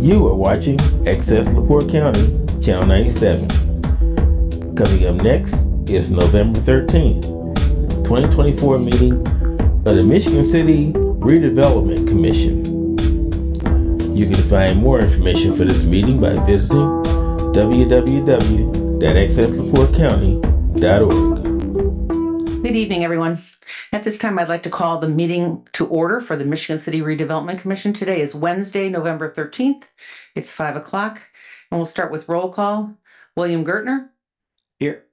You are watching Access LaPorte County, Channel 97. Coming up next is November 13th, 2024 meeting of the Michigan City Redevelopment Commission. You can find more information for this meeting by visiting www.accesslaportecounty.org. Good evening, everyone. At this time, I'd like to call the meeting to order for the Michigan City Redevelopment Commission. Today is Wednesday, November 13th. It's 5 o'clock, and we'll start with roll call. William Gertner. Here.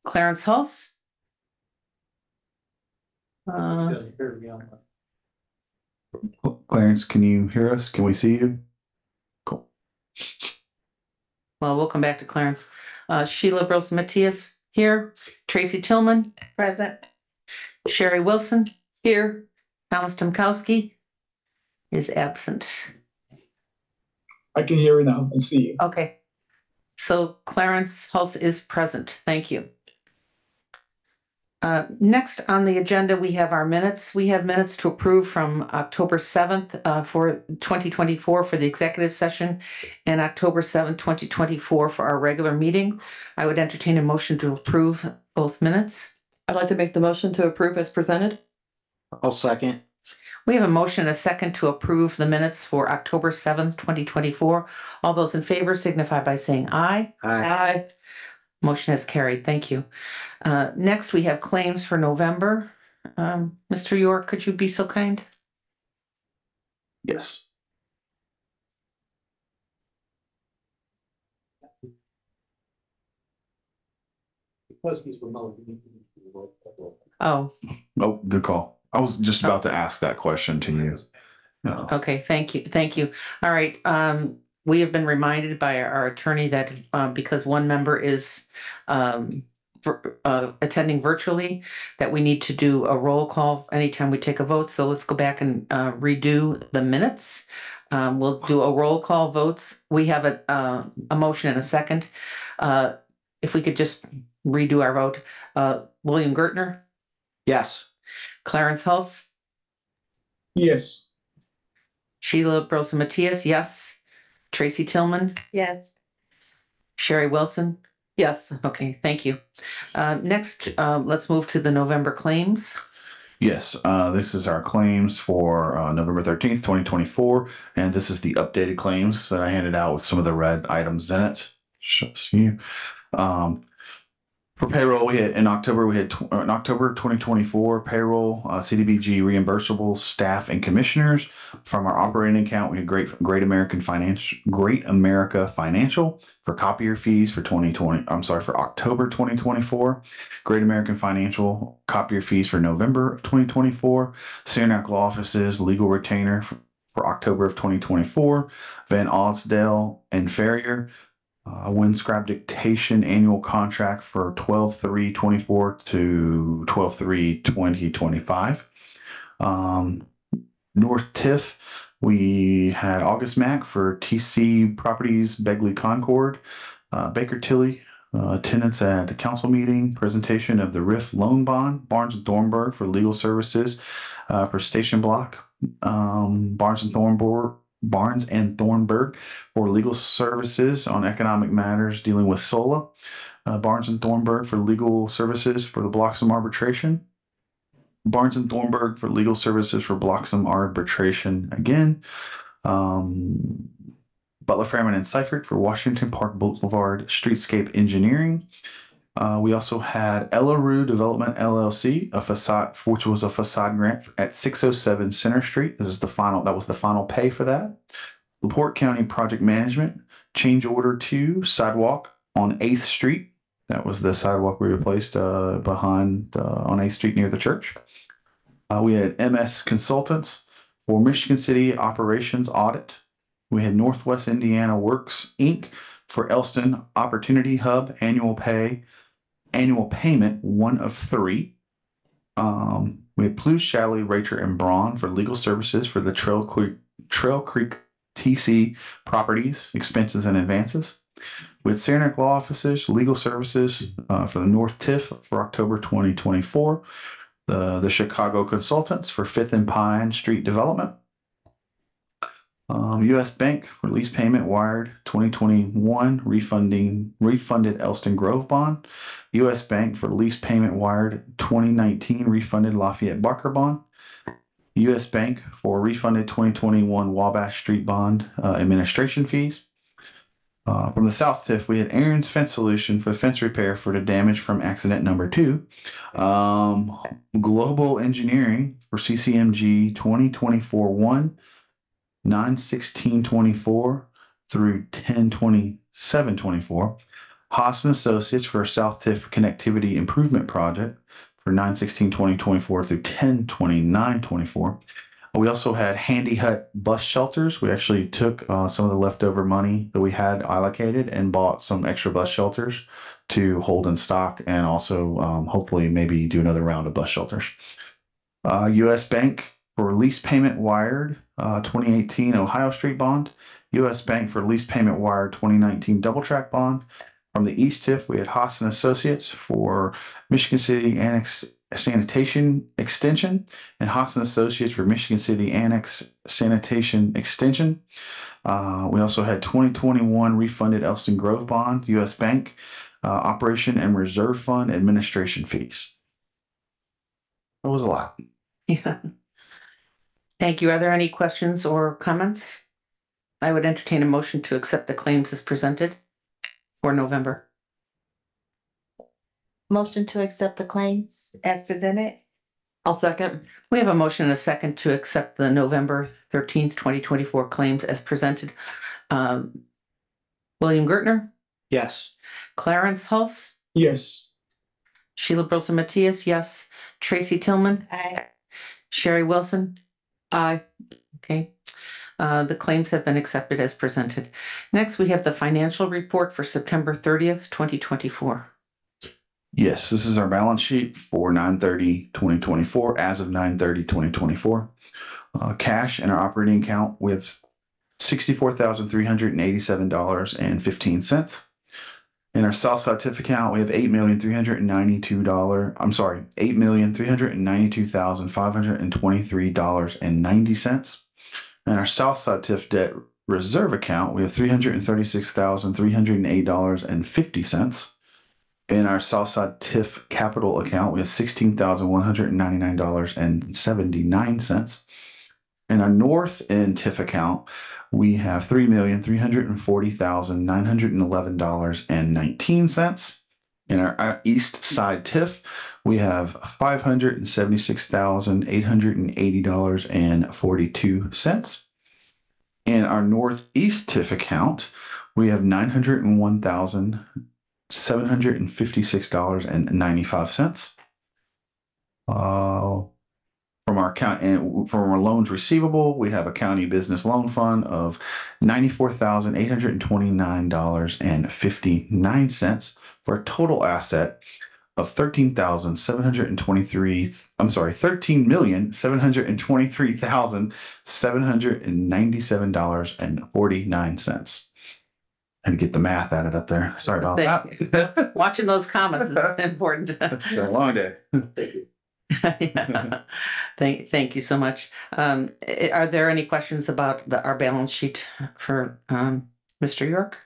Clarence Hulse. Clarence, can you hear us? Can we see you? Cool. Well, we'll come back to Clarence. Sheila Brose-Matias here. Tracy Tillman. Present. Sherry Wilson. Here. Thomas Tomkowski is absent. I can hear you now and see you. Okay. So Clarence Hulse is present. Thank you. Next on the agenda, we have our minutes. We have minutes to approve from October 7th for 2024 for the executive session and October 7th, 2024 for our regular meeting. I would entertain a motion to approve both minutes. I'd like to make the motion to approve as presented. I'll second. We have a motion and a second to approve the minutes for October 7th, 2024. All those in favor signify by saying aye. Aye. Motion has carried. Thank you. Next, we have claims for November. Mr. York, could you be so kind? Yes. Oh, Oh, good call. I was just about to ask that question to you. No. okay. Thank you. Thank you. All right. We have been reminded by our attorney that because one member is attending virtually, that we need to do a roll call anytime we take a vote. So let's go back and redo the minutes. We'll do a roll call votes. We have a motion and a second. If we could just redo our vote. William Gertner. Yes. Clarence Hulse. Yes. Sheila Brose-Matias, yes. Tracy Tillman. Yes. Sherry Wilson. Yes. Okay, thank you. Next, let's move to the November claims. Yes. This is our claims for November 13th, 2024. And this is the updated claims that I handed out with some of the red items in it. Shows you. For payroll, in October 2024 payroll, CDBG reimbursables, staff and commissioners. From our operating account, we had Great America Financial for copier fees for for October 2024. Great American Financial copier fees for November of 2024. Saranac Law Offices legal retainer for October of 2024. Van Osdale and Ferrier Windscribe Dictation annual contract for 12/3/24 to 12/3/2025. North Tiff, we had August Mac for TC Properties, Begley Concord, Baker Tilly, attendance at the council meeting, presentation of the RIF loan bond, Barnes and Thornburg for legal services for Station Block, Barnes and Thornburg for legal services on economic matters dealing with SOLA. Barnes and Thornburg for legal services for the Bloxham arbitration. Barnes and Thornburg for legal services for Bloxham arbitration again. Butler, Fairman, and Seifert for Washington Park Boulevard streetscape engineering. We also had Ellaroo Development LLC, which was a facade grant at 607 Center Street. That was the final pay for that. LaPorte County Project Management, change order 2, sidewalk on 8th Street. That was the sidewalk we replaced behind on 8th Street near the church. We had MS Consultants for Michigan City Operations Audit. We had Northwest Indiana Works, Inc. for Elston Opportunity Hub annual payment 1 of 3. We had Plough, Shalley, Racher, and Braun for legal services for the Trail Creek TC properties, expenses and advances. With Saranac Law Offices, legal services for the North Tiff for October 2024. The Chicago Consultants for 5th and Pine Street Development. U.S. Bank for lease payment wired 2021 refunded Elston Grove bond. U.S. Bank for lease payment wired 2019 refunded Lafayette Barker bond. U.S. Bank for refunded 2021 Wabash Street bond administration fees. From the South TIF, we had Aaron's Fence Solution for fence repair for the damage from accident number 2. Global Engineering for CCMG 2024-1, 9/16/24 through 10/27/24. Haas and Associates for South TIF Connectivity Improvement Project for 9/16/2024 through 10/29/24. We also had Handy Hut bus shelters. We actually took some of the leftover money that we had allocated and bought some extra bus shelters to hold in stock, and also hopefully maybe do another round of bus shelters. U.S. Bank for lease payment wired 2018 Ohio Street bond. U.S. Bank for lease payment wired 2019 double track bond. From the East TIF, we had Haas and Associates for Michigan City Annex Sanitation Extension, and Haas and Associates for Michigan City Annex Sanitation Extension. We also had 2021 refunded Elston Grove bond, U.S. Bank, Operation and Reserve Fund administration fees. That was a lot. Yeah. Thank you. Are there any questions or comments? I would entertain a motion to accept the claims as presented for November. Motion to accept the claims as presented. I'll second. We have a motion and a second to accept the November 13th, 2024 claims as presented. William Gertner, Yes. Clarence Hulse, Yes. Sheila Brilson Matias, yes. Tracy Tillman, Aye. Sherry Wilson. Aye. Okay. The claims have been accepted as presented. Next, we have the financial report for September 30th, 2024. Yes, this is our balance sheet for 9/30/2024 as of 9/30/2024. Cash in our operating account with $64,387.15. In our Southside TIF account, we have $8,392,523.90. In our Southside TIF debt reserve account, we have $336,308.50. In our Southside TIF capital account, we have $16,199.79. In our North End TIF account, we have $3,340,911.19. In our East Side TIF, we have $576,880.42. In our Northeast TIF account, we have $901,756.95. From our account and from our loans receivable, we have a county business loan fund of $94,829.59 for a total asset of $13,723,797.49. And get the math added up there. Sorry about that. Watching those comments is important. It's been a long day. Yeah. Thank you so much. Are there any questions about our balance sheet for Mr. York?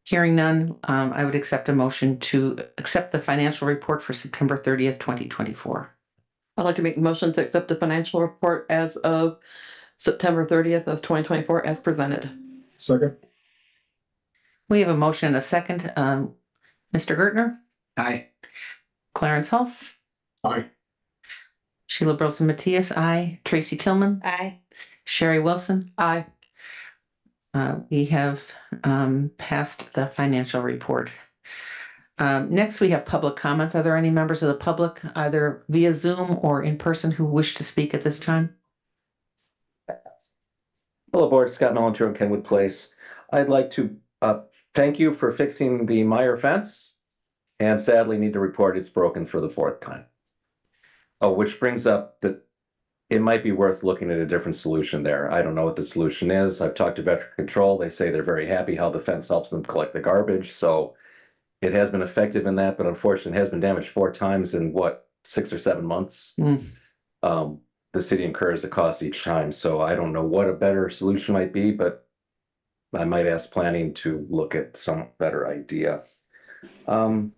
Hearing none, I would accept a motion to accept the financial report for September 30th, 2024. I'd like to make a motion to accept the financial report as of September 30th of 2024 as presented. Second. We have a motion and a second. Mr. Gertner, Aye. Clarence Hulse, Aye. Sheila Brilson Matias, aye. Tracy Tillman, Aye. Sherry Wilson. Aye. We have passed the financial report. Next, we have public comments. Are there any members of the public, either via Zoom or in person, who wish to speak at this time? Hello, Board. Scott Melantur on Kenwood Place. I'd like to thank you for fixing the Meyer fence, and sadly need to report it's broken for the 4th time. Oh, which brings up that it might be worth looking at a different solution there. I don't know what the solution is. I've talked to Veteran Control. They say they're very happy how the fence helps them collect the garbage. So it has been effective in that, but unfortunately it has been damaged 4 times in 6 or 7 months. The the city incurs the cost each time, so I don't know what a better solution might be, but I might ask planning to look at some better idea. But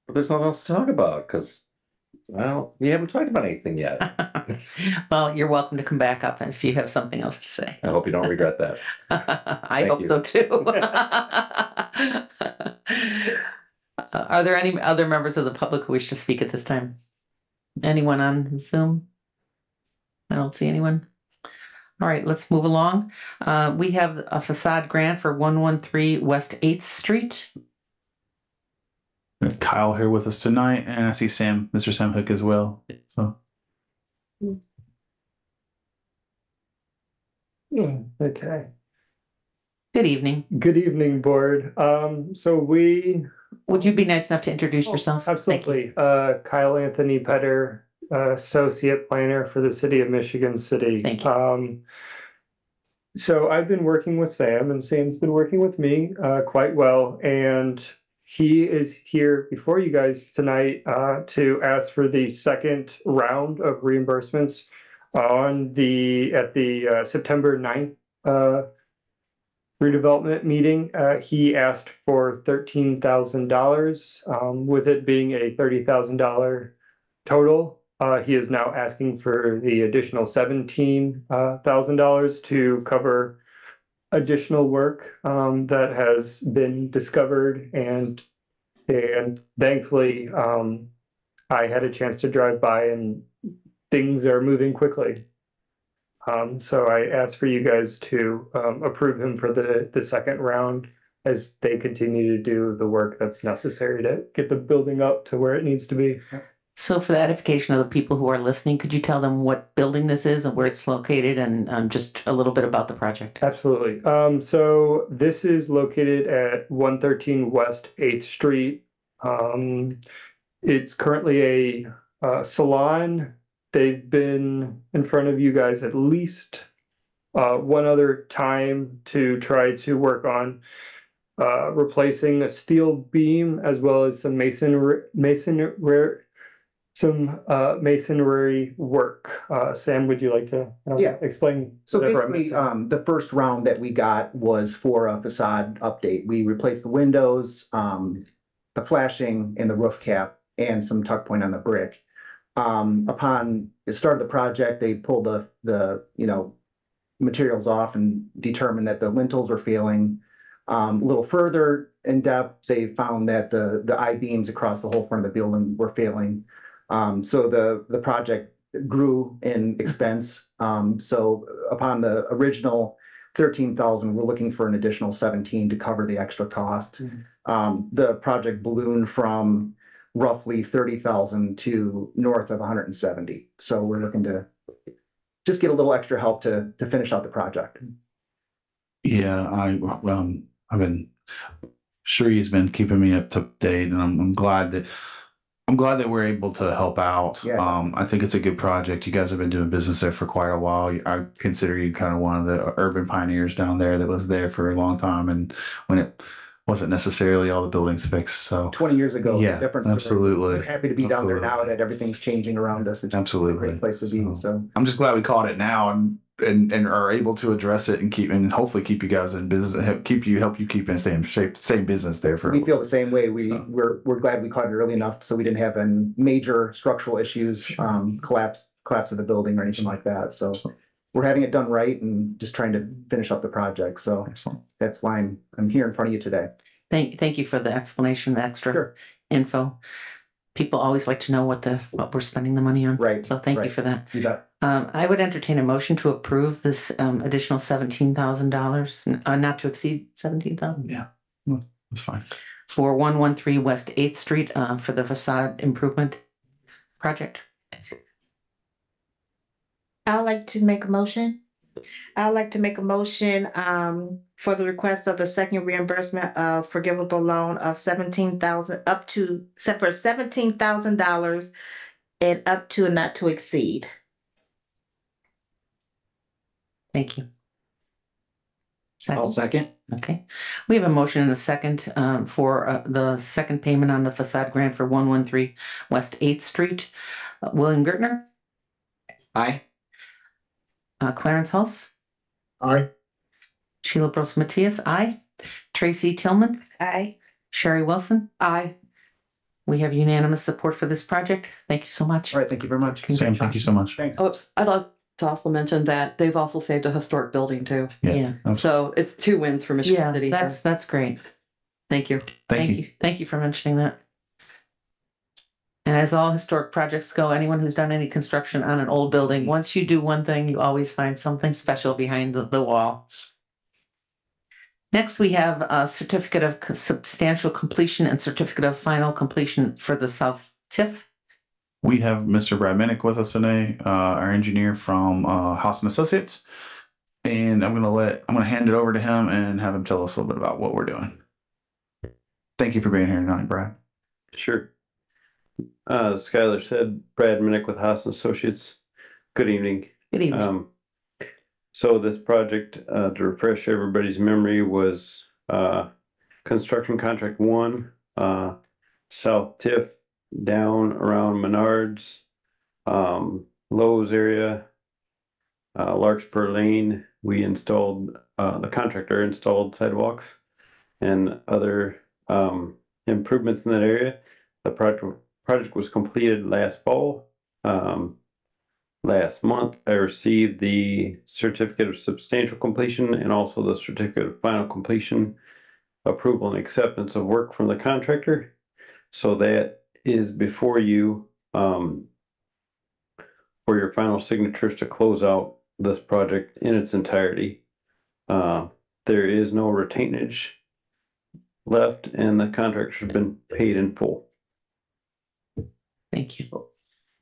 there's nothing else to talk about, because, well, we haven't talked about anything yet. Well, you're welcome to come back up if you have something else to say. I hope you don't regret that. I Thank hope you. so too. Are there any other members of the public who wish to speak at this time? Anyone on Zoom? I don't see anyone. All right, let's move along. We have a facade grant for 113 West 8th Street. We have Kyle here with us tonight, and I see Mr. Sam Hook as well. So Okay. Good evening. Good evening, board. So we. Would you be nice enough to introduce yourself? Thank you. Absolutely. Kyle Anthony Petter, associate planner for the city of Michigan City. Thank you. So I've been working with Sam, and Sam's been working with me quite well, and he is here before you guys tonight to ask for the second round of reimbursements at the September 9th redevelopment meeting. He asked for $13,000, with it being a $30,000 total. He is now asking for the additional $17,000 to cover additional work that has been discovered, and thankfully I had a chance to drive by, and things are moving quickly. So I asked for you guys to approve him for the second round as they continue to do the work that's necessary to get the building up to where it needs to be. So for the edification of the people who are listening, could you tell them what building this is and where it's located, and just a little bit about the project? Absolutely. So this is located at 113 West 8th Street. It's currently a salon. They've been in front of you guys at least one other time to try to work on replacing a steel beam, as well as some masonry work. Sam, would you like to explain? So whatever basically, the first round that we got was for a facade update. We replaced the windows, the flashing, and the roof cap, and some tuck point on the brick. Upon the start of the project, they pulled the materials off and determined that the lintels were failing. A little further in depth, they found that the I-beams across the whole front of the building were failing. So the project grew in expense. So upon the original 13,000, we're looking for an additional 17 to cover the extra cost. The project ballooned from roughly 30,000 to north of 170. So we're looking to just get a little extra help to finish out the project. yeah, I've been sure he's been keeping me up to date, and I'm glad that we're able to help out. Yeah. I think it's a good project. You guys have been doing business there for quite a while. I consider you kind of one of the urban pioneers down there that was there for a long time, and when it wasn't necessarily all the buildings fixed. So 20 years ago, yeah, the difference. absolutely. We're happy to be down there now that everything's changing around us. It's Absolutely. a great place to be. So I'm just glad we caught it now and are able to address it and hopefully keep you guys in business, help you keep in same business there for. we feel the same way. We're glad we caught it early enough so we didn't have any major structural issues, collapse of the building or anything like that. So we're having it done right and just trying to finish up the project. So Excellent. that's why I'm here in front of you today. Thank you for the explanation, the extra Sure. info. People always like to know what we're spending the money on. Right. So thank you right. for that. You bet. I would entertain a motion to approve this additional $17,000, not to exceed 17,000. Yeah, that's fine. For 113 West 8th Street for the facade improvement project. I'd like to make a motion. I'd like to make a motion for the request of the second reimbursement of forgivable loan of $17,000 up to for $17,000 and up to not to exceed. Thank you. I'll second. Okay. We have a motion and a second for the second payment on the facade grant for 113 West 8th Street. William Gertner, Aye. Clarence Hulse, Aye. Sheila Bros Matias, aye. Tracy Tillman, Aye. Sherry Wilson. Aye. We have unanimous support for this project. Thank you so much. All right, thank you very much. Sam, thank you so much. Thanks. Oops, I'd like to also mention that they've also saved a historic building too. Yeah. So it's 2 wins for Michigan Yeah, City. that's great. Thank you. Thank you. Thank you for mentioning that. And as all historic projects go, anyone who's done any construction on an old building, once you do one thing, you always find something special behind the wall. Next, we have a certificate of substantial completion and certificate of final completion for the South TIF. We have Mr. Brad Minnick with us today, our engineer from Haas and Associates. And I'm gonna hand it over to him and have him tell us a little bit about what we're doing. Thank you for being here tonight, Brad. Sure. Skylar said, Brad Minnick with Haas and Associates. Good evening. Good evening. So this project, to refresh everybody's memory, was construction contract 1, South TIF, down around Menards, Lowe's area, Larkspur Lane. We installed, the contractor installed sidewalks and other improvements in that area. The project was completed last fall. Last month, I received the certificate of substantial completion and also the certificate of final completion approval and acceptance of work from the contractor. So that is before you for your final signatures to close out this project in its entirety. There is no retainage left, and the contractor has been paid in full. Thank you.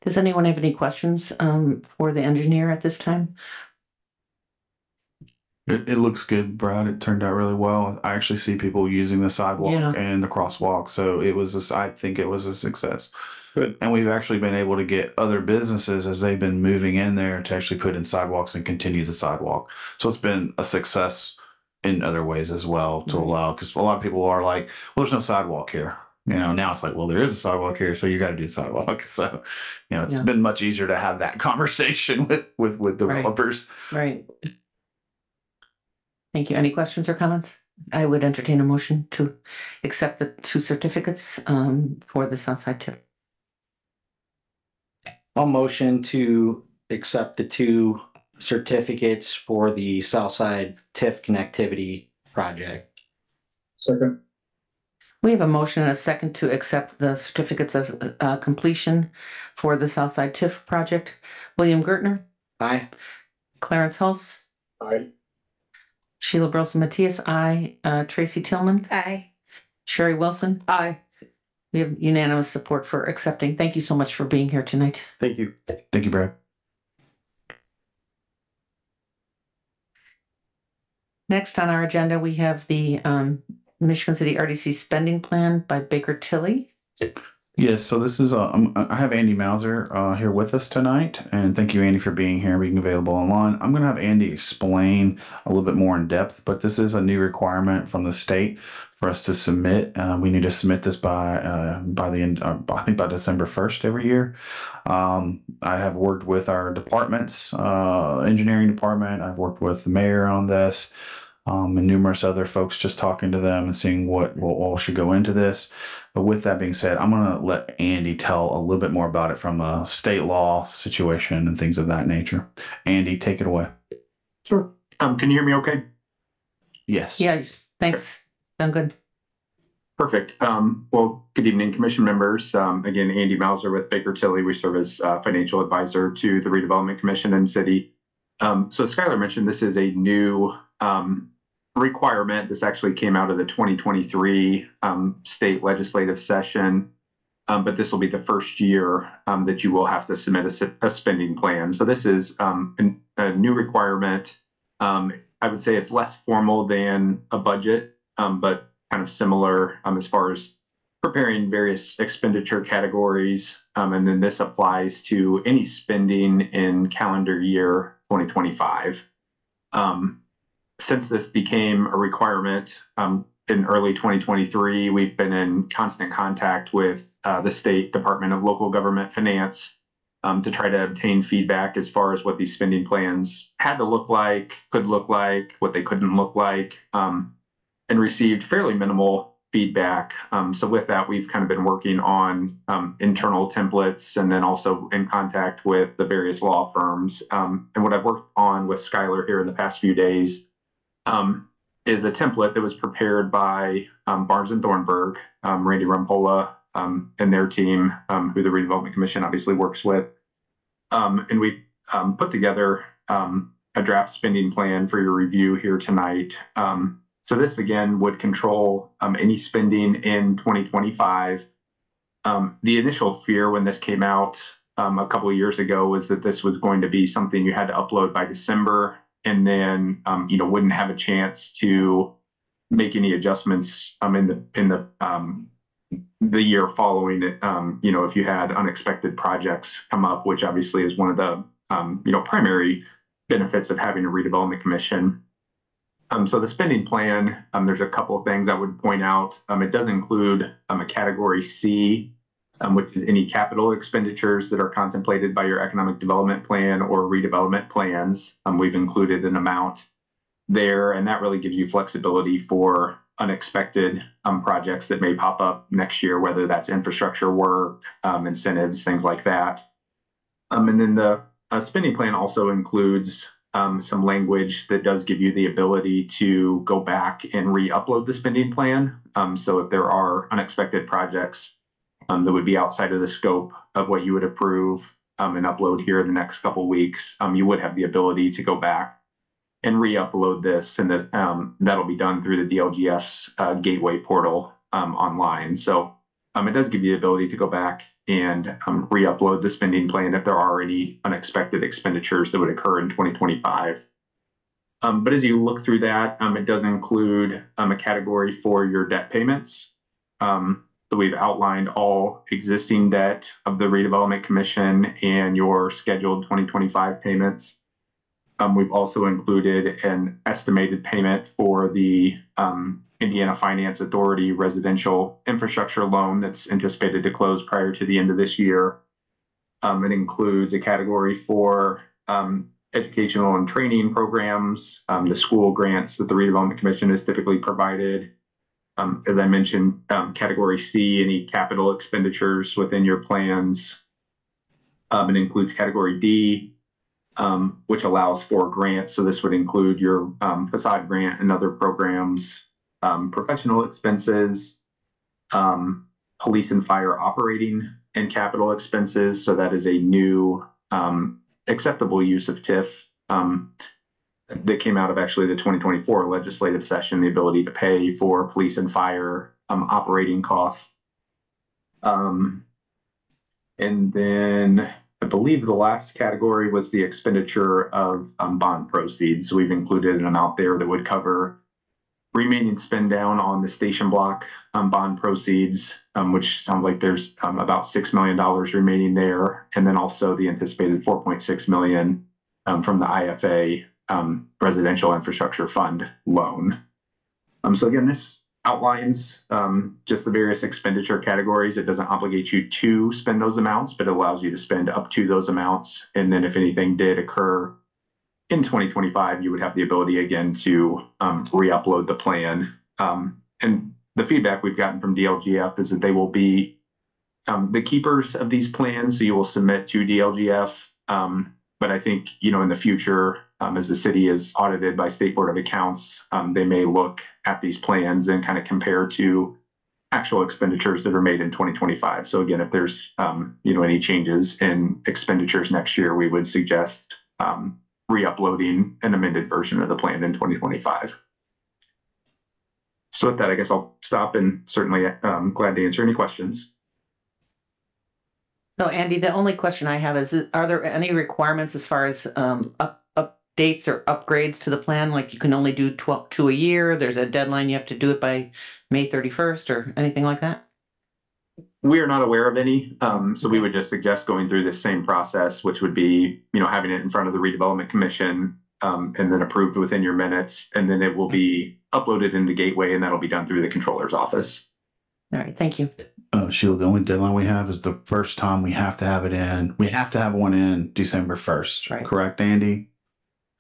Does anyone have any questions for the engineer at this time? It looks good, Brad. It turned out really well. I actually see people using the sidewalk and the crosswalk, so I think it was a success. Good. And we've actually been able to get other businesses as they've been moving in there to actually put in sidewalks and continue the sidewalk. So it's been a success in other ways as well to allow, because a lot of people are like, well, there's no sidewalk here. Now it's like, well, there is a sidewalk here, so you got to do sidewalk. So, it's been much easier to have that conversation with developers. Right. Thank you. Any questions or comments? I would entertain a motion to accept the 2 certificates for the Southside TIF. I'll motion to accept the 2 certificates for the Southside TIF connectivity project. Second. We have a motion and a second to accept the certificates of completion for the Southside TIF project. William Gertner, Aye. Clarence Hulse, Aye. Sheila Bros Matias, aye. Tracy Tillman, Aye. Sherry Wilson. Aye. We have unanimous support for accepting. Thank you so much for being here tonight. Thank you. Thank you, Brad. Next on our agenda, we have the Michigan City RDC spending plan by Baker Tilly. Yes, so this is I have Andy Mauser here with us tonight, and thank you, Andy, for being here, being available online. I'm going to have Andy explain a little bit more in depth, but this is a new requirement from the state for us to submit. We need to submit this by the end, I think by December 1st every year. I have worked with our departments, engineering department. I've worked with the mayor on this. And numerous other folks, just talking to them and seeing what all should go into this. But with that being said, I'm going to let Andy tell a little bit more about it from a state law situation and things of that nature. Andy, take it away. Sure. Can you hear me okay? Yes. Yeah, thanks. Sound good. Perfect. Well, good evening, commission members. Again, Andy Mauser with Baker Tilly. We serve as financial advisor to the Redevelopment Commission and City. So Skylar mentioned this is a new requirement. This actually came out of the 2023 state legislative session, but this will be the first year that you will have to submit a spending plan. So this is a new requirement. I would say it's less formal than a budget, but kind of similar as far as preparing various expenditure categories. And then this applies to any spending in calendar year 2025. Since this became a requirement in early 2023, we've been in constant contact with the State Department of Local Government Finance to try to obtain feedback as far as what these spending plans had to look like, could look like, what they couldn't look like, and received fairly minimal feedback. So with that, we've kind of been working on internal templates and then also in contact with the various law firms. And what I've worked on with Skylar here in the past few days is a template that was prepared by Barnes and Thornburg, Randy Rumpola, and their team, who the Redevelopment Commission obviously works with. And we put together a draft spending plan for your review here tonight. So this again would control any spending in 2025. The initial fear when this came out a couple of years ago was that this was going to be something you had to upload by December, and then wouldn't have a chance to make any adjustments in the year following it. If you had unexpected projects come up, which obviously is one of the primary benefits of having a redevelopment commission. So the spending plan, there's a couple of things I would point out. It does include a category C, which is any capital expenditures that are contemplated by your economic development plan or redevelopment plans. We've included an amount there, and that really gives you flexibility for unexpected projects that may pop up next year, whether that's infrastructure work, incentives, things like that. And then the spending plan also includes some language that does give you the ability to go back and re-upload the spending plan. So if there are unexpected projects that would be outside of the scope of what you would approve and upload here in the next couple of weeks, you would have the ability to go back and re-upload this, and that'll be done through the DLGF's gateway portal online. So it does give you the ability to go back and re-upload the spending plan if there are any unexpected expenditures that would occur in 2025. But as you look through that, it does include a category for your debt payments. So we've outlined all existing debt of the Redevelopment Commission and your scheduled 2025 payments. We've also included an estimated payment for the Indiana Finance Authority residential infrastructure loan that's anticipated to close prior to the end of this year. It includes a category for educational and training programs, the school grants that the Redevelopment Commission has typically provided. As I mentioned, category C, any capital expenditures within your plans. It includes category D, which allows for grants. So this would include your facade grant and other programs, professional expenses, police and fire operating and capital expenses. So that is a new acceptable use of TIF that came out of actually the 2024 legislative session, the ability to pay for police and fire operating costs. And then I believe the last category was the expenditure of bond proceeds. So we've included an amount there that would cover remaining spend down on the station block bond proceeds, which sounds like there's about $6 million remaining there. And then also the anticipated $4.6 million from the IFA Residential Infrastructure Fund loan. So again, this outlines just the various expenditure categories. It doesn't obligate you to spend those amounts, but it allows you to spend up to those amounts. And then if anything did occur in 2025, you would have the ability again to re-upload the plan. And the feedback we've gotten from DLGF is that they will be the keepers of these plans. So you will submit to DLGF. But I think, in the future, as the city is audited by State Board of Accounts, they may look at these plans and kind of compare to actual expenditures that are made in 2025. So again, if there's, any changes in expenditures next year, we would suggest re-uploading an amended version of the plan in 2025. So with that, I guess I'll stop and certainly glad to answer any questions. So Andy, the only question I have is, are there any requirements as far as updates or upgrades to the plan? Like you can only do 2 a year. There's a deadline. You have to do it by May 31st or anything like that? We are not aware of any. So we would just suggest going through this same process, which would be, having it in front of the Redevelopment Commission and then approved within your minutes. And then it will be uploaded into Gateway, and that'll be done through the controller's office. All right. Thank you. Sheila, the only deadline we have is the first time we have to have it in. We have to have one in December 1st. Right. Correct, Andy?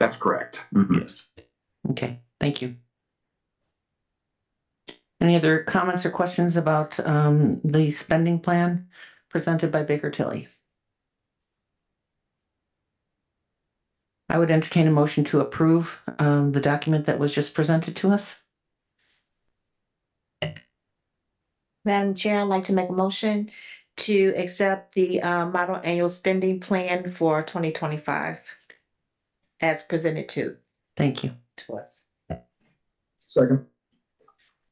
That's correct. Mhm. Yes. Okay, thank you. Any other comments or questions about the spending plan presented by Baker Tilly? I would entertain a motion to approve the document that was just presented to us. Madam Chair, I'd like to make a motion to accept the model annual spending plan for 2025 as presented to Thank you. us. Second.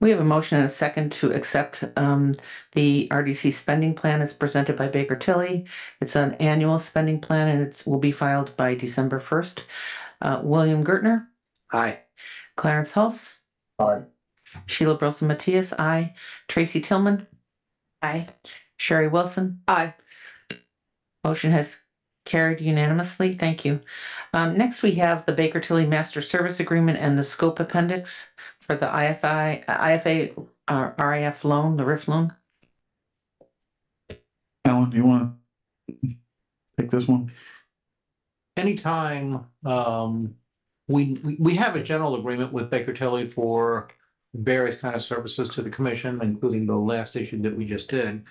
We have a motion and a second to accept the RDC spending plan as presented by Baker Tilly. It's an annual spending plan and it will be filed by December 1st. William Gertner, Aye. Clarence Hulse, Aye. Sheila Brilson Matias, aye. Tracy Tillman, Aye. Sherry Wilson. Aye. Motion has carried unanimously. Thank you. Next, we have the Baker Tilly Master Service Agreement and the Scope Appendix for the IFA RIF loan, the RIF loan. Alan, do you want to take this one? Anytime we have a general agreement with Baker Tilly for various kind of services to the commission, including the last issue that we just did.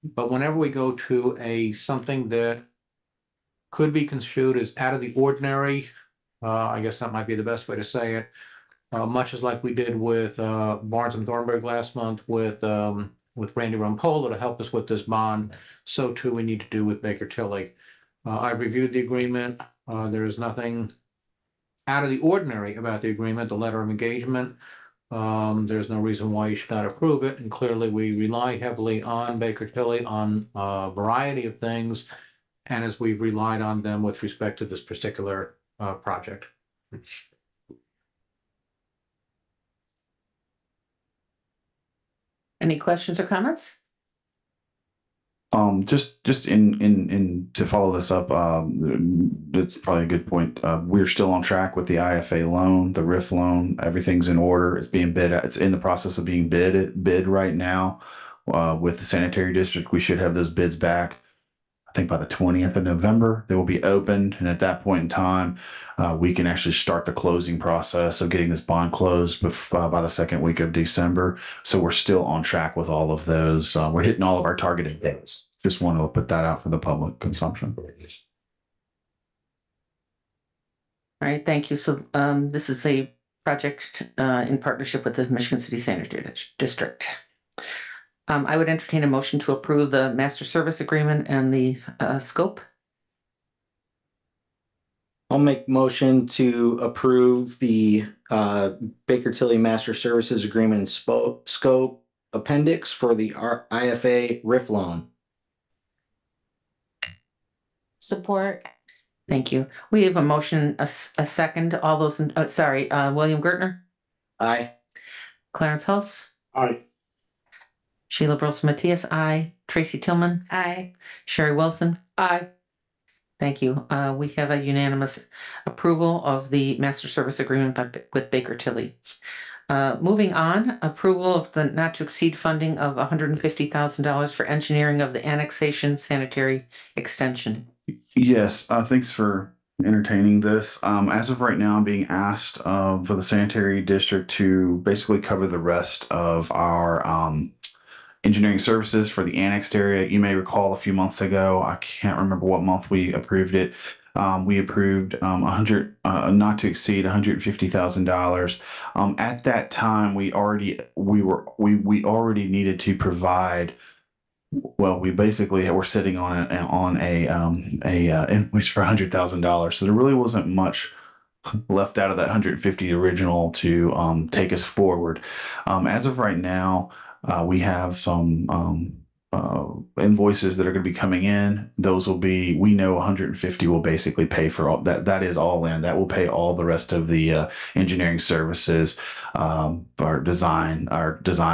But whenever we go to something that could be construed as out of the ordinary, I guess that might be the best way to say it. Much as like we did with Barnes and Thornburg last month with Randy Rumpola to help us with this bond, so too we need to do with Baker Tilly. I've reviewed the agreement. There is nothing out of the ordinary about the agreement, the letter of engagement. There's no reason why you should not approve it. And clearly we rely heavily on Baker Tilly on a variety of things. And as we've relied on them with respect to this particular project. Any questions or comments? Just in to follow this up, it's probably a good point. We're still on track with the IFA loan, the RIF loan. Everything's in order. It's being bid. It's in the process of being bid right now. With the sanitary district, we should have those bids back. I think by the 20th of November, they will be opened, and at that point in time, we can actually start the closing process of getting this bond closed by the second week of December. So we're still on track with all of those. We're hitting all of our targeted dates. Just wanted to put that out for the public consumption. All right, thank you. So this is a project in partnership with the Michigan City Sanitary District. I would entertain a motion to approve the master service agreement and the scope. I'll make motion to approve the Baker Tilly Master Services Agreement and Scope Appendix for the IFA RIF loan. Support. Thank you. We have a motion, a second. All those in, William Gertner. Aye. Clarence Hulse. Aye. Sheila Brilson Matias, aye. Tracy Tillman. Aye. Sherry Wilson. Aye. Thank you. We have a unanimous approval of the master service agreement with Baker Tilly. Moving on, approval of the not to exceed funding of $150,000 for engineering of the annexation sanitary extension. Yes, thanks for entertaining this. As of right now, I'm being asked for the sanitary district to basically cover the rest of our engineering services for the annexed area. You may recall a few months ago, I can't remember what month we approved it. We approved not to exceed $150,000. At that time, we already needed to provide. Well, we basically were sitting on a invoice for $100,000, so there really wasn't much left out of that 150 original to take us forward. As of right now, we have some invoices that are going to be coming in. Those will be, we know 150 will basically pay for all that. That is all in. That will pay all the rest of the engineering services, our design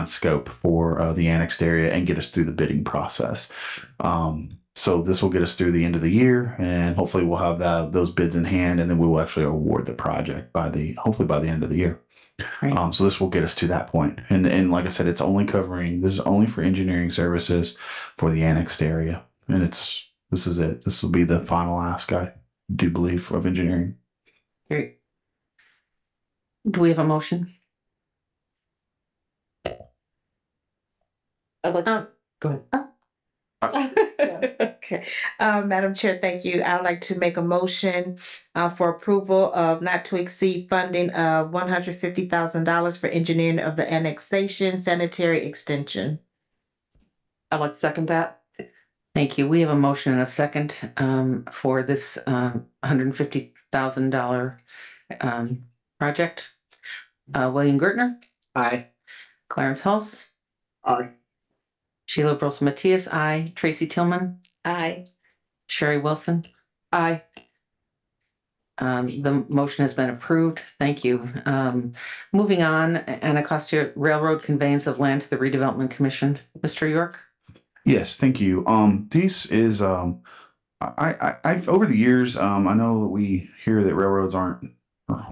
scope for the annexed area and get us through the bidding process. So this will get us through the end of the year, and hopefully we'll have those bids in hand, and then we will actually award the project hopefully by the end of the year. Right. So this will get us to that point. And like I said, this is only for engineering services for the annexed area. And this is it. This will be the final ask, I do believe, of engineering. Great. Do we have a motion? I'd like, go ahead. Okay, Madam Chair, thank you. I would like to make a motion for approval of not to exceed funding of $150,000 for engineering of the annexation sanitary extension. I'd like to second that. Thank you. We have a motion and a second for this $150,000 project. William Gertner, Aye. Clarence Hulse, Aye. Sheila Gross Matias, aye. Tracy Tillman, Aye. Sherry Wilson. Aye. The motion has been approved. Thank you. Moving on, Anacostia Railroad conveyance of land to the Redevelopment Commission. Mr. York? Yes, thank you. This is I've over the years, I know that we hear that railroads aren't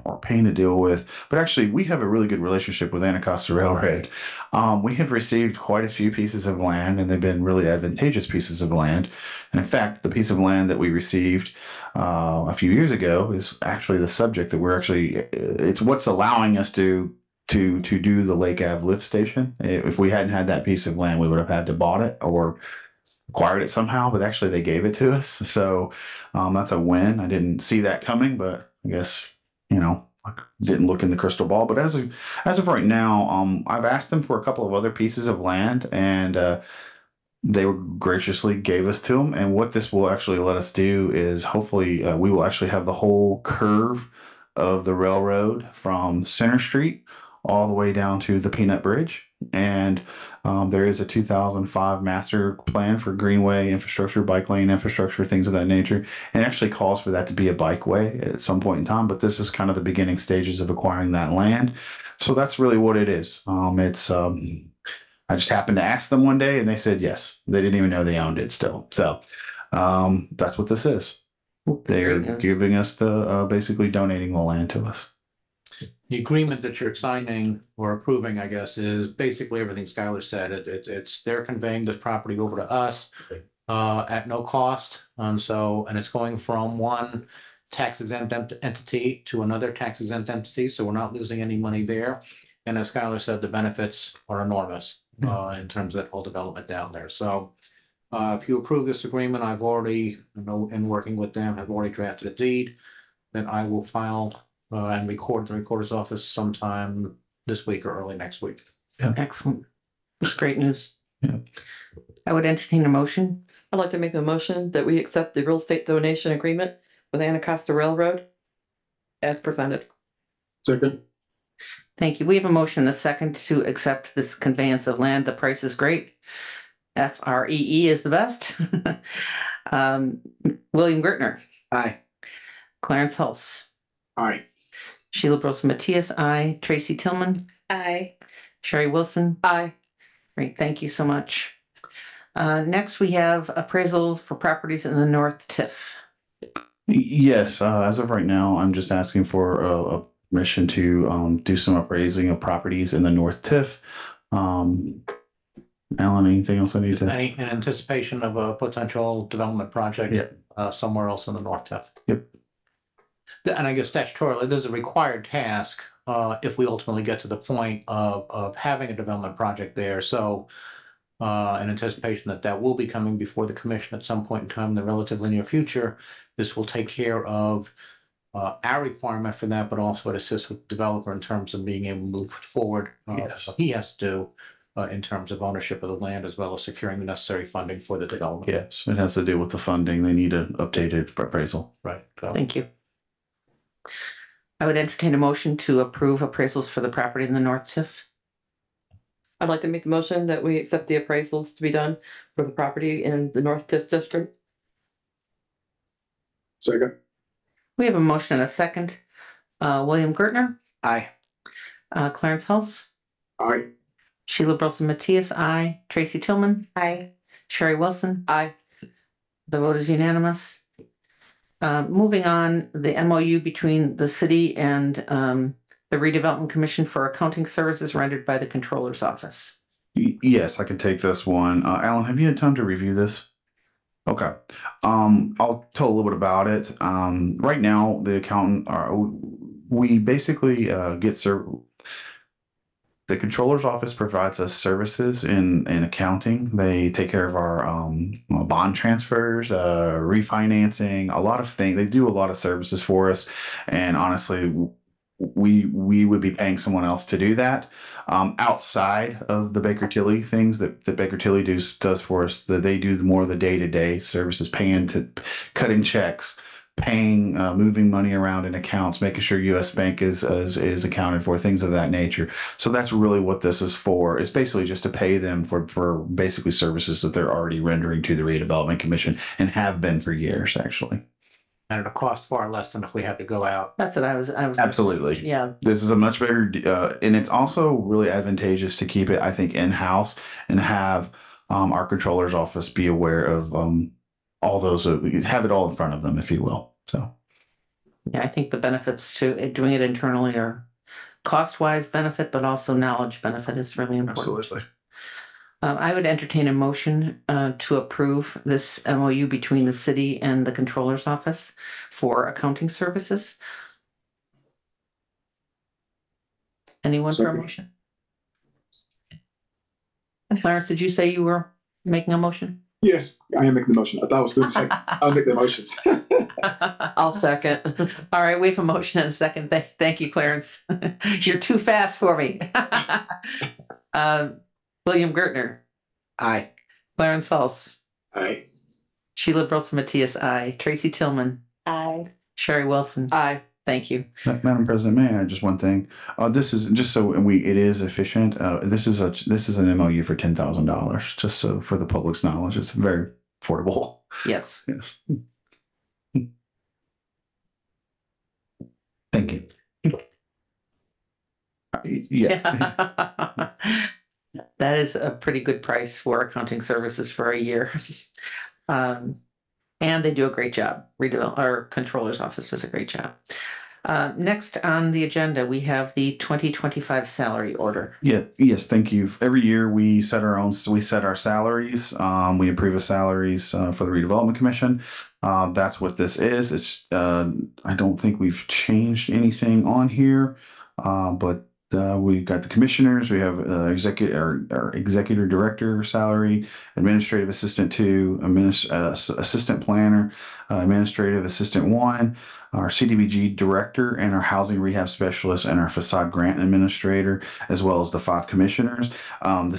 or pain to deal with, but actually we have a really good relationship with Anacostia Railroad. We have received quite a few pieces of land, and they've been really advantageous pieces of land. And in fact, the piece of land that we received a few years ago is actually the subject that it's what's allowing us to do the Lake Ave lift station. If we hadn't had that piece of land, we would have had to bought it or acquired it somehow, but actually they gave it to us. So that's a win. I didn't see that coming, but I guess, I didn't look in the crystal ball. But as of right now, I've asked them for a couple of other pieces of land, and they graciously gave us to them. And what this will actually let us do is hopefully we will actually have the whole curve of the railroad from Center Street all the way down to the Peanut Bridge. And there is a 2005 master plan for greenway infrastructure, bike lane infrastructure, things of that nature. And it actually calls for that to be a bikeway at some point in time. But this is kind of the beginning stages of acquiring that land. So that's really what it is. I just happened to ask them one day and they said yes. They didn't even know they owned it still. So that's what this is. They're giving us basically donating the land to us. The agreement that you're signing or approving, I guess, is basically everything Skylar said. It's they're conveying this property over to us at no cost. And it's going from one tax exempt entity to another tax exempt entity. So we're not losing any money there. And as Skylar said, the benefits are enormous in terms of that whole development down there. So if you approve this agreement, I've already, in working with them, I've already drafted a deed that I will file and record the recorder's office sometime this week or early next week. Yeah. Excellent. That's great news. Yeah. I would entertain a motion. I'd like to make a motion that we accept the real estate donation agreement with Anacostia Railroad as presented. Second. Thank you. We have a motion and a second to accept this conveyance of land. The price is great. FREE is the best. William Gertner. Aye. Clarence Hulse. Aye. Sheila Gross Matias, aye. Tracy Tillman. Aye. Sherry Wilson. Aye. Great, thank you so much. Next, we have appraisal for properties in the North TIF. Yes, as of right now, I'm just asking for a permission to do some appraising of properties in the North TIF. Alan, anything else I need to? In anticipation of a potential development project somewhere else in the North TIF. Yep. And I guess statutorily, there's a required task if we ultimately get to the point of having a development project there. So in anticipation that will be coming before the commission at some point in time in the relatively near future, this will take care of our requirement for that, but also it assists with the developer in terms of being able to move forward. Yes. What he has to do in terms of ownership of the land as well as securing the necessary funding for the development. Yes, it has to do with the funding. They need an updated appraisal. Right. Thank you. I would entertain a motion to approve appraisals for the property in the North TIF. I'd like to make the motion that we accept the appraisals to be done for the property in the North TIF district. Second. We have a motion and a second. William Gertner. Aye. Clarence Hulse. Aye. Sheila Gross Matias, aye. Tracy Tillman. Aye. Sherry Wilson. Aye. The vote is unanimous. Moving on, the MOU between the city and the the Redevelopment Commission for accounting services rendered by the Controller's Office. Yes, I can take this one. Alan, have you had time to review this? Okay. I'll tell a little bit about it. Right now, the accountant, we basically the controller's office provides us services in accounting. They take care of our bond transfers, refinancing, a lot of things. They do a lot of services for us. And honestly, we would be paying someone else to do that outside of the Baker Tilly things that Baker Tilly does for us. That they do more of the day-to-day services, cutting checks, paying, moving money around in accounts, making sure U.S. Bank is accounted for, things of that nature. So that's really what this is for. It's basically just to pay them for basically services that they're already rendering to the Redevelopment Commission and have been for years, actually. And it'll cost far less than if we had to go out. That's what I was. Absolutely. Yeah. This is a much better, and it's also really advantageous to keep it, I think, in-house and have our controller's office be aware of all those, have it all in front of them, if you will. So, yeah, I think the benefits to doing it internally are cost-wise benefit, but also knowledge benefit is really important. absolutely. I would entertain a motion to approve this MOU between the city and the Controller's Office for accounting services. Anyone for a motion? Clarence, did you say you were making a motion? Yes, I am making the motion. I thought I was going to say, I'll make the motions. I'll second. All right, we have a motion and a second. Thank you, Clarence. You're too fast for me. William Gertner. Aye. Clarence Hulse. Aye. Sheila Brolson Matias, aye. Tracy Tillman. Aye. Sherry Wilson. Aye. Thank you. Madam President, may I add just one thing? This is just so it is efficient. This is an MOU for $10,000, just so for the public's knowledge. It's very affordable. Yes. Yes. Thank you. Yeah. That is a pretty good price for accounting services for a year. And they do a great job. Our controller's office does a great job. Next on the agenda, we have the 2025 salary order. Yeah. Yes. Thank you. Every year we set our salaries. We approve the salaries for the Redevelopment Commission. That's what this is. It's I don't think we've changed anything on here, but we've got the commissioners. We have our executive director salary, administrative assistant 2, assistant planner, administrative assistant 1, our CDBG director, and our housing rehab specialist, and our facade grant administrator, as well as the 5 commissioners. The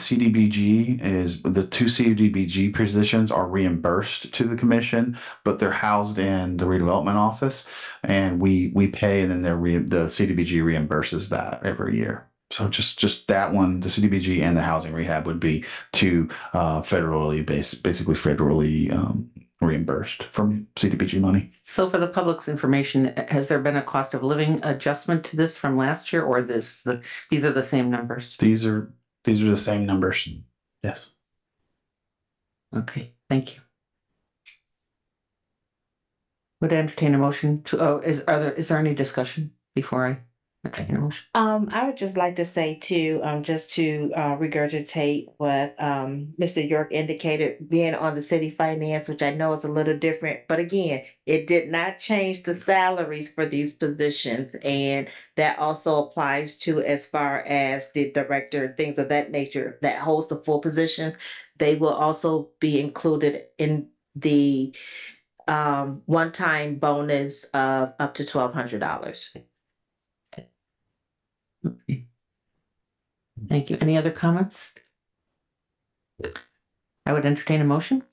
two CDBG positions are reimbursed to the commission, but they're housed in the redevelopment office, and we pay, and then the CDBG reimburses that every year. So just that one, the CDBG and the housing rehab would be two federally reimbursed from CDBG money. So for the public's information, has there been a cost of living adjustment to this from last year, or these are the same numbers? These are the same numbers. Yes. Okay, thank you. Would I entertain a motion to, is there any discussion before I entertain a motion? I would just like to say too, just to regurgitate what Mr. York indicated, being on the city finance, which I know is a little different, but again, it did not change the salaries for these positions, and that also applies to as far as the director, things of that nature that holds the full positions. They will also be included in the one-time bonus of up to $1,200. Okay. Thank you. Any other comments? I would entertain a motion.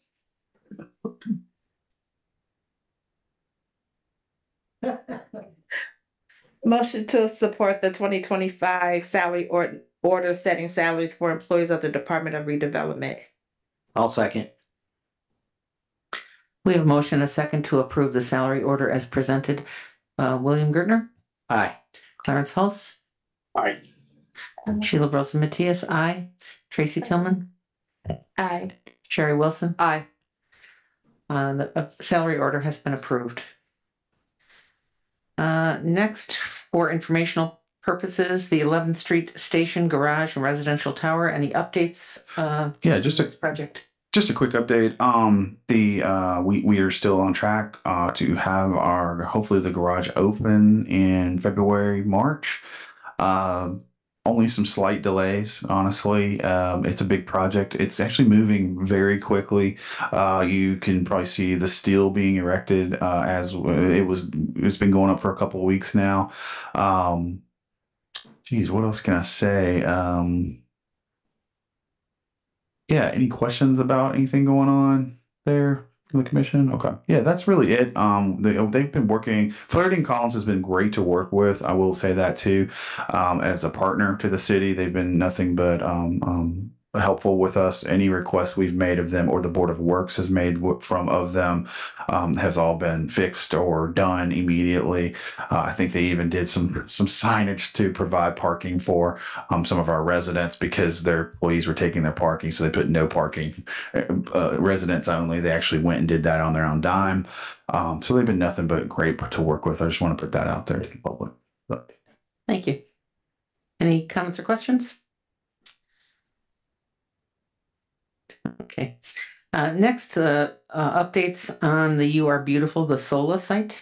Motion to support the 2025 salary order setting salaries for employees of the Department of Redevelopment. I'll second. We have a motion, a second, to approve the salary order as presented. William Gertner? Aye. Clarence Hulse? Aye. Sheila Brolson Matias, aye. Tracy Tillman? Aye. Sherry Wilson? Aye. The salary order has been approved. Next, for informational purposes, the 11th Street Station Garage and Residential Tower. Any updates? Yeah, on this project. Just a quick update. We are still on track to have hopefully the garage open in February, March. Only some slight delays, honestly. It's a big project. It's actually moving very quickly. You can probably see the steel being erected as it's been going up for a couple of weeks now. Geez, what else can I say? Yeah, any questions about anything going on there from the commission? Okay. Yeah, that's really it. They've been working. Flaherty Collins has been great to work with. I will say that too. As a partner to the city, they've been nothing but helpful with us. Any requests we've made of them or the Board of Works has made of them has all been fixed or done immediately. I think they even did some signage to provide parking for some of our residents because their employees were taking their parking, so they put no parking, residents only. They actually went and did that on their own dime. So they've been nothing but great to work with. I just want to put that out there to the public. Thank you. Any comments or questions? Okay. Next, updates on the You Are Beautiful, the SOLA site.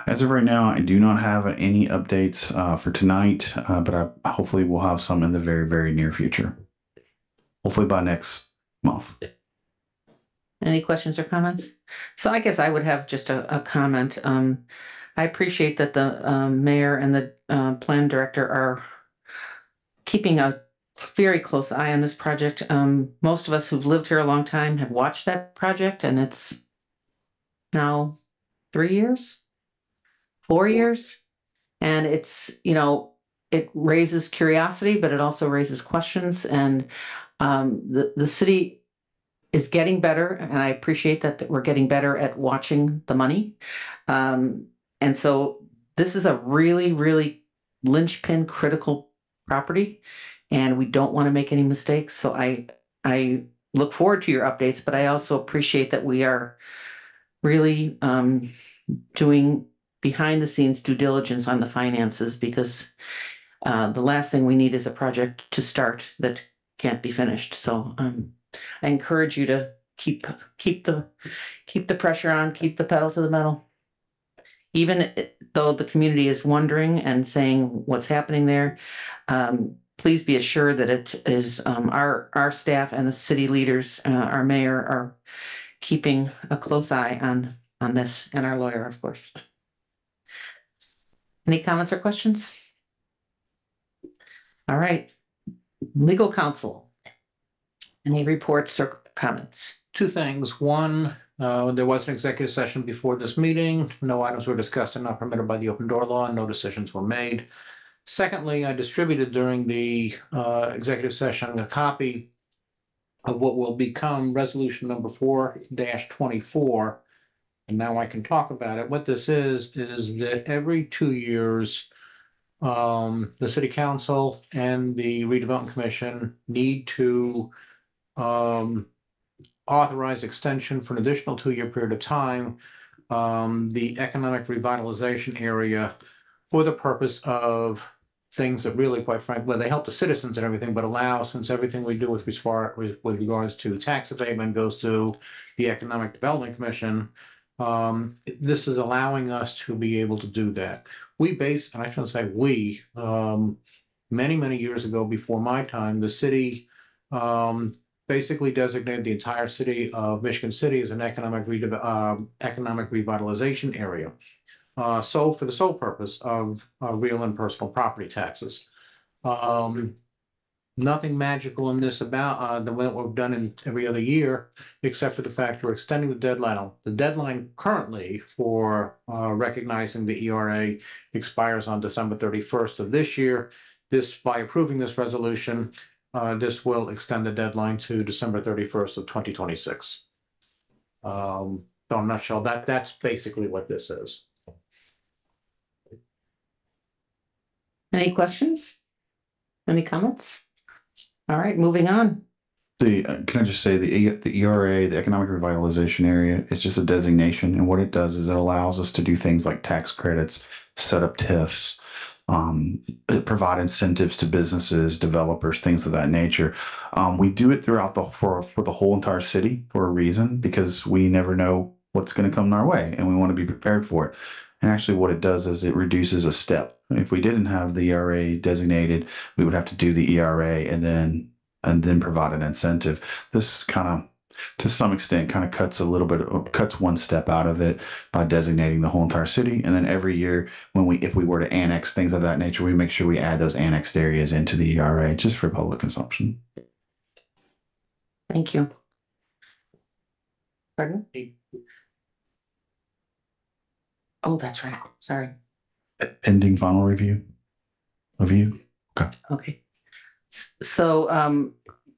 As of right now, I do not have any updates for tonight, but hopefully we'll have some in the very, very near future. Hopefully by next month. Any questions or comments? So I guess I would have just a comment. I appreciate that the mayor and the plan director are keeping a very close eye on this project. Most of us who've lived here a long time have watched that project, and it's now 3 years, 4 years. And it's, it raises curiosity, but it also raises questions. And the city is getting better, and I appreciate that we're getting better at watching the money. And so this is a really, really linchpin critical property, and we don't want to make any mistakes. So I look forward to your updates, but I also appreciate that we are really doing behind the scenes due diligence on the finances, because the last thing we need is a project to start that can't be finished. So I encourage you to keep the pressure on, keep the pedal to the metal. Even though the community is wondering and saying what's happening there, please be assured that it is our staff and the city leaders, our mayor, are keeping a close eye on this, and our lawyer, of course. Any comments or questions? All right. Legal counsel. Any reports or comments? Two things. One, there was an executive session before this meeting. No items were discussed and not permitted by the open door law. No decisions were made. Secondly, I distributed during the executive session a copy of what will become resolution number 4-24. And now I can talk about it. What this is that every 2 years, the City Council and the Redevelopment Commission need to authorize extension for an additional 2-year period of time, the economic revitalization area, for the purpose of things that really, quite frankly, well, they help the citizens and everything, but allow, since everything we do with regards to tax abatement goes to the Economic Development Commission, this is allowing us to be able to do that. And I shouldn't say we, many, many years ago, before my time, the city basically designated the entire city of Michigan City as an economic revitalization area. So for the sole purpose of real and personal property taxes. Nothing magical in this about what we've done in every other year, except for the fact we're extending the deadline. The deadline currently for recognizing the ERA expires on December 31st of this year. By approving this resolution, this will extend the deadline to December 31st of 2026. So in a nutshell, that's basically what this is. Any questions? Any comments? All right, moving on. Can I just say the ERA, the Economic Revitalization Area, it's just a designation, and what it does is it allows us to do things like tax credits, set up TIFs, provide incentives to businesses, developers, things of that nature. We do it throughout for the whole entire city for a reason, because we never know what's going to come our way, and we want to be prepared for it. And actually, what it does is it reduces a step. If we didn't have the ERA designated, we would have to do the ERA and then provide an incentive. This kind of, to some extent, kind of cuts one step out of it by designating the whole entire city. And then every year, if we were to annex things of that nature, we make sure we add those annexed areas into the ERA just for public consumption. Thank you. Pardon? Oh, that's right. Sorry. Pending final review. Okay. Okay. So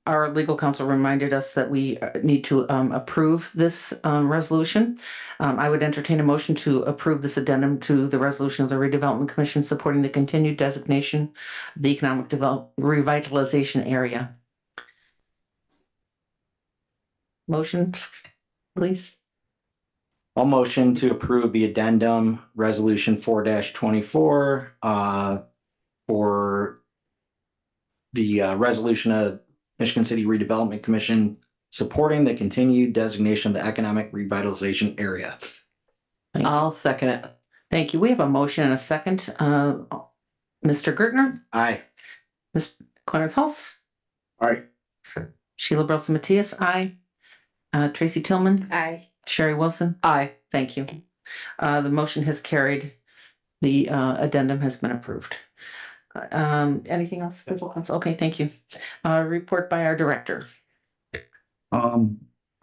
our legal counsel reminded us that we need to approve this resolution. I would entertain a motion to approve this addendum to the resolution of the Redevelopment Commission supporting the continued designation of the economic revitalization area. Motion, please. I'll motion to approve the addendum resolution 4-24 for the resolution of Michigan City Redevelopment Commission supporting the continued designation of the economic revitalization area. I'll second it. Thank you. We have a motion and a second. Mr. Gertner? Aye. Ms. Clarence Hulse? Aye. Sheila Brelson Matias? Aye. Tracy Tillman? Aye. Sherry Wilson? Aye. Thank you. The motion has carried. The addendum has been approved. Anything else? Okay, thank you. Report by our director. I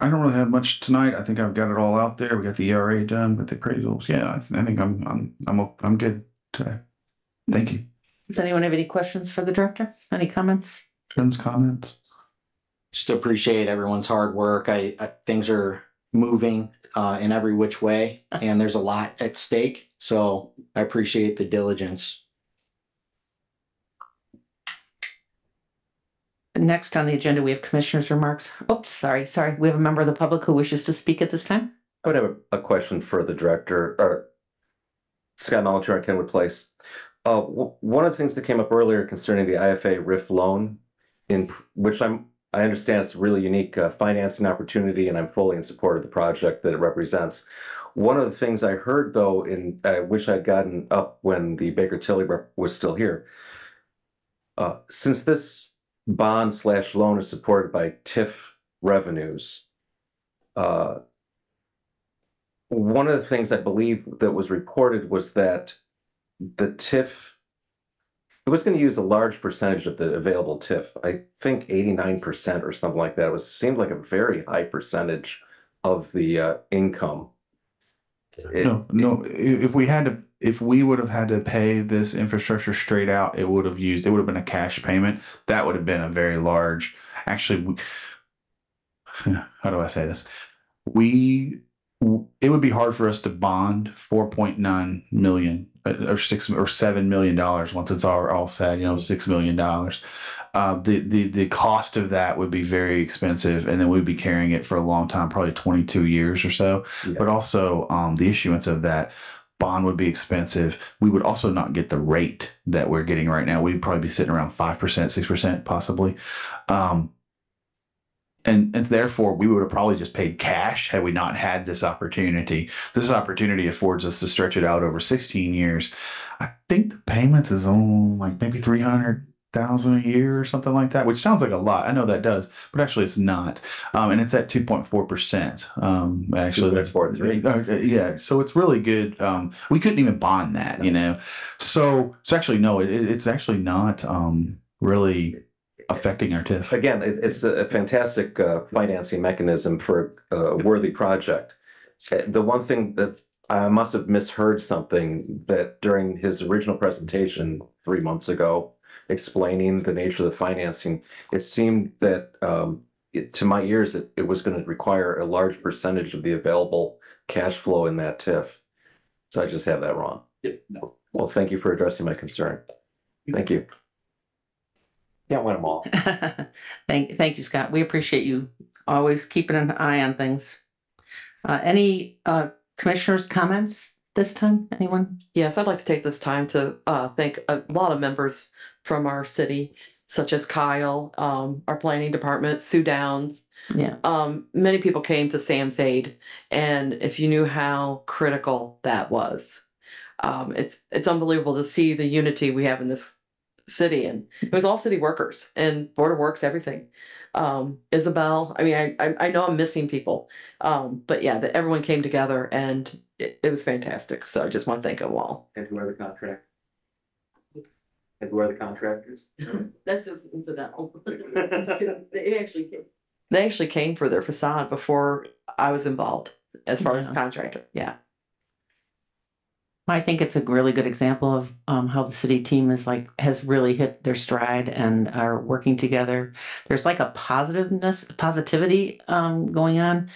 don't really have much tonight. I think I've got it all out there. We got the ERA done with the appraisals. Yeah, I think I'm good today. Thank you. Does anyone have any questions for the director? Any comments? Comments? Just appreciate everyone's hard work. Things are moving in every which way, and there's a lot at stake. So I appreciate the diligence. Next on the agenda, we have commissioners' remarks. Oops, sorry. We have a member of the public who wishes to speak at this time. I would have a question for the director, or Scott Molitor at Kenwood Place. One of the things that came up earlier concerning the IFA RIF loan, in which I understand it's a really unique financing opportunity, and I'm fully in support of the project that it represents. One of the things I heard, though, and I wish I'd gotten up when the Baker Tilly rep was still here, since this bond/loan is supported by TIF revenues, one of the things I believe that was reported was that the TIF, it was going to use a large percentage of the available TIF. I think 89% or something like that. Seemed like a very high percentage of the income. No. If we would have had to pay this infrastructure straight out, it would have been a cash payment. That would have been a very large. Actually, how do I say this? It would be hard for us to bond $4.9 million or $7 million once it's all said. $6 million. The cost of that would be very expensive, and then we'd be carrying it for a long time, probably 22 years or so. Yeah. But also, the issuance of that bond would be expensive. We would also not get the rate that we're getting right now. We'd probably be sitting around 5%, 6%, possibly. And therefore, we would have probably just paid cash had we not had this opportunity. This opportunity affords us to stretch it out over 16 years. I think the payments is on like maybe $300,000 a year or something like that, which sounds like a lot. I know that does, but actually it's not. And it's at 2.4%. Actually, that's 4.3. Yeah, so it's really good. We couldn't even bond that, So actually, no, it's actually not really affecting our TIF. Again, it's a fantastic financing mechanism for a worthy project. The one thing that I must have misheard something that during his original presentation 3 months ago, explaining the nature of the financing, it seemed that to my ears it was going to require a large percentage of the available cash flow in that TIF. So I just have that wrong. No. Well, thank you for addressing my concern. Thank you. Can't win them all. Thank you, Scott. We appreciate you always keeping an eye on things. Any commissioners' comments this time? Anyone? Yes, I'd like to take this time to thank a lot of members from our city, such as Kyle, our planning department, Sue Downs. Yeah. Many people came to Sam's aid, and if you knew how critical that was, it's unbelievable to see the unity we have in this city. And it was all city workers and Board of Works, everything. Isabel, I mean, I know I'm missing people, but yeah, everyone came together and it was fantastic. So I just want to thank them all. And who are the contractors? And who are the contractors? That's just incidental. They actually came for their facade before I was involved as far as contractor. Yeah. I think it's a really good example of how the city team has really hit their stride and are working together. There's like a positivity going on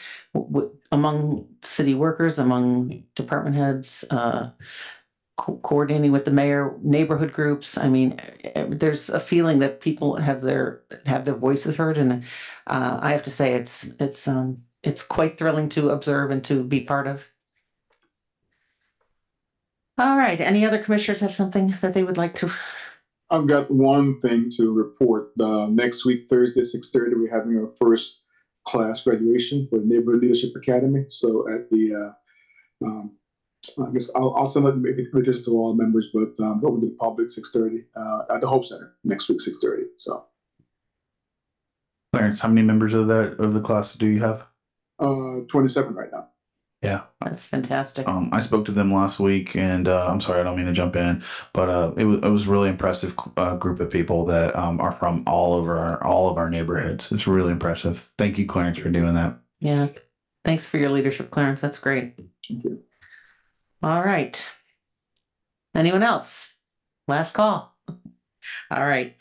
among city workers, among department heads, coordinating with the mayor, neighborhood groups. I mean, there's a feeling that people have their voices heard, and I have to say it's quite thrilling to observe and to be part of. All right. Any other commissioners have something that they would like to? I've got one thing to report. Next week, Thursday, 6:30, we're having our first class graduation for Neighborhood Leadership Academy. So at the, I guess I'll send out the invitations to all members, but open to the public 6:30 at the Hope Center next week, 6:30. So, Clarence, how many members of the class do you have? 27 right now. Yeah, that's fantastic. I spoke to them last week, and I'm sorry, I don't mean to jump in, but it was a really impressive group of people that are from all of our neighborhoods. It's really impressive. Thank you, Clarence, for doing that. Yeah, thanks for your leadership, Clarence. That's great. Thank you. All right. Anyone else? Last call. All right.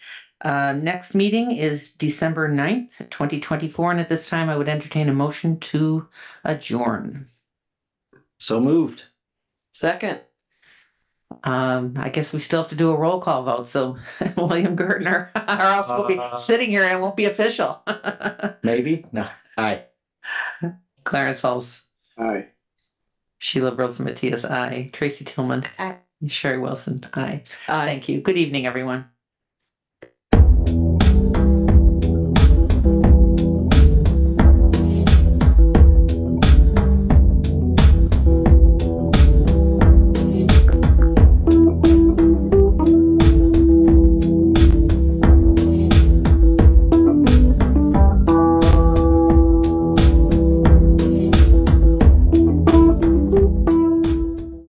Next meeting is December 9th, 2024, and at this time I would entertain a motion to adjourn. So moved. Second. I guess we still have to do a roll call vote. So William Gertner, or else we'll be sitting here and it won't be official. Maybe? No. Aye. Clarence Hulse. Aye. Sheila Rosa Matias, aye. Tracy Tillman. Aye. Sherry Wilson, aye. Aye. Thank you. Good evening, everyone.